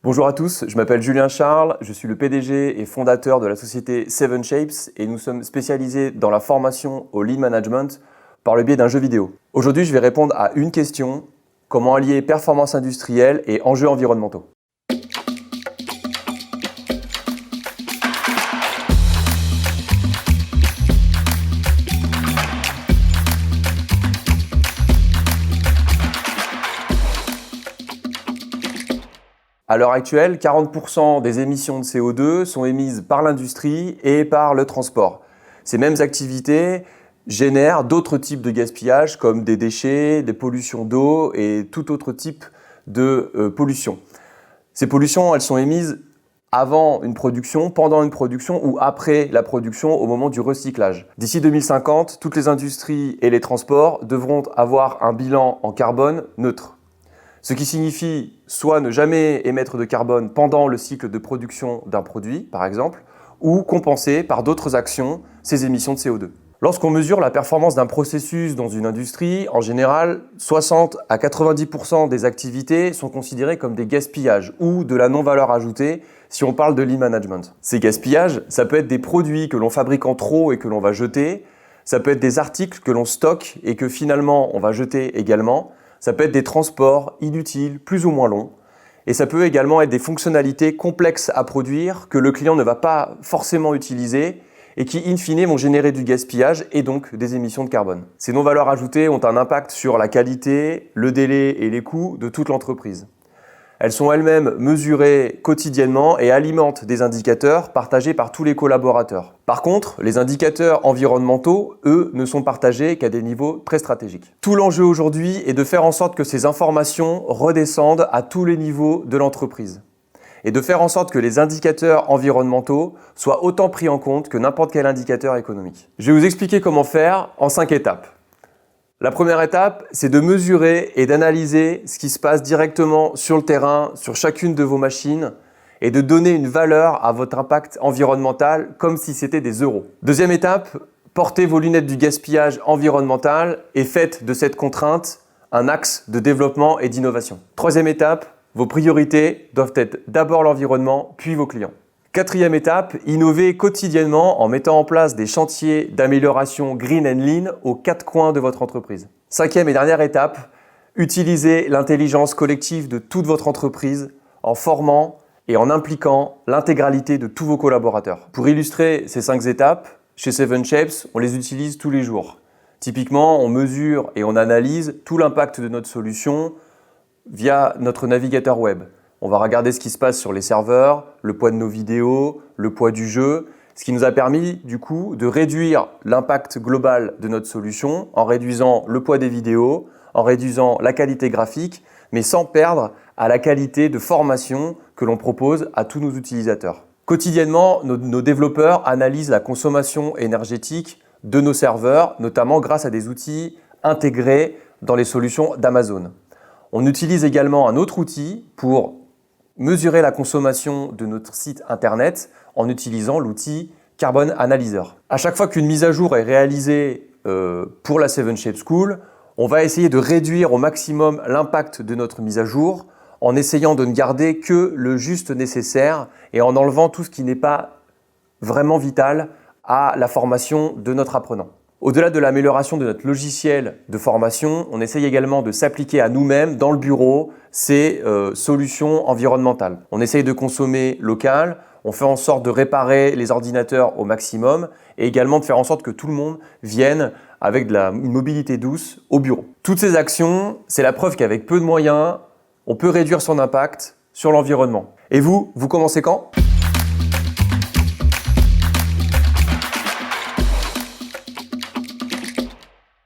Bonjour à tous, je m'appelle Julien Charles, je suis le PDG et fondateur de la société 7 Shapes et nous sommes spécialisés dans la formation au Lean Management par le biais d'un jeu vidéo. Aujourd'hui, je vais répondre à une question: comment allier performance industrielle et enjeux environnementaux? À l'heure actuelle, 40% des émissions de CO2 sont émises par l'industrie et par le transport. Ces mêmes activités génèrent d'autres types de gaspillage comme des déchets, des pollutions d'eau et tout autre type de pollution. Ces pollutions, elles sont émises avant une production, pendant une production ou après la production au moment du recyclage. D'ici 2050, toutes les industries et les transports devront avoir un bilan en carbone neutre. Ce qui signifie soit ne jamais émettre de carbone pendant le cycle de production d'un produit, par exemple, ou compenser par d'autres actions ces émissions de CO2. Lorsqu'on mesure la performance d'un processus dans une industrie, en général, 60 à 90% des activités sont considérées comme des gaspillages ou de la non-valeur ajoutée si on parle de Lean Management. Ces gaspillages, ça peut être des produits que l'on fabrique en trop et que l'on va jeter, ça peut être des articles que l'on stocke et que finalement on va jeter également. Ça peut être des transports inutiles, plus ou moins longs. Et ça peut également être des fonctionnalités complexes à produire que le client ne va pas forcément utiliser et qui, in fine, vont générer du gaspillage et donc des émissions de carbone. Ces non-valeurs ajoutées ont un impact sur la qualité, le délai et les coûts de toute l'entreprise. Elles sont elles-mêmes mesurées quotidiennement et alimentent des indicateurs partagés par tous les collaborateurs. Par contre, les indicateurs environnementaux, eux, ne sont partagés qu'à des niveaux très stratégiques. Tout l'enjeu aujourd'hui est de faire en sorte que ces informations redescendent à tous les niveaux de l'entreprise et de faire en sorte que les indicateurs environnementaux soient autant pris en compte que n'importe quel indicateur économique. Je vais vous expliquer comment faire en 5 étapes. La première étape, c'est de mesurer et d'analyser ce qui se passe directement sur le terrain, sur chacune de vos machines, et de donner une valeur à votre impact environnemental comme si c'était des euros. Deuxième étape, portez vos lunettes du gaspillage environnemental et faites de cette contrainte un axe de développement et d'innovation. Troisième étape, vos priorités doivent être d'abord l'environnement, puis vos clients. Quatrième étape, innovez quotidiennement en mettant en place des chantiers d'amélioration green and lean aux 4 coins de votre entreprise. Cinquième et dernière étape, utilisez l'intelligence collective de toute votre entreprise en formant et en impliquant l'intégralité de tous vos collaborateurs. Pour illustrer ces 5 étapes, chez 7 Shapes, on les utilise tous les jours. Typiquement, on mesure et on analyse tout l'impact de notre solution via notre navigateur web. On va regarder ce qui se passe sur les serveurs, le poids de nos vidéos, le poids du jeu, ce qui nous a permis du coup de réduire l'impact global de notre solution en réduisant le poids des vidéos, en réduisant la qualité graphique, mais sans perdre à la qualité de formation que l'on propose à tous nos utilisateurs. Quotidiennement, nos développeurs analysent la consommation énergétique de nos serveurs, notamment grâce à des outils intégrés dans les solutions d'Amazon. On utilise également un autre outil pour mesurer la consommation de notre site internet en utilisant l'outil Carbon Analyzer. À chaque fois qu'une mise à jour est réalisée pour la 7 Shapes School, on va essayer de réduire au maximum l'impact de notre mise à jour en essayant de ne garder que le juste nécessaire et en enlevant tout ce qui n'est pas vraiment vital à la formation de notre apprenant. Au-delà de l'amélioration de notre logiciel de formation, on essaye également de s'appliquer à nous-mêmes dans le bureau ces solutions environnementales. On essaye de consommer local, on fait en sorte de réparer les ordinateurs au maximum et également de faire en sorte que tout le monde vienne avec une mobilité douce au bureau. Toutes ces actions, c'est la preuve qu'avec peu de moyens, on peut réduire son impact sur l'environnement. Et vous commencez quand ?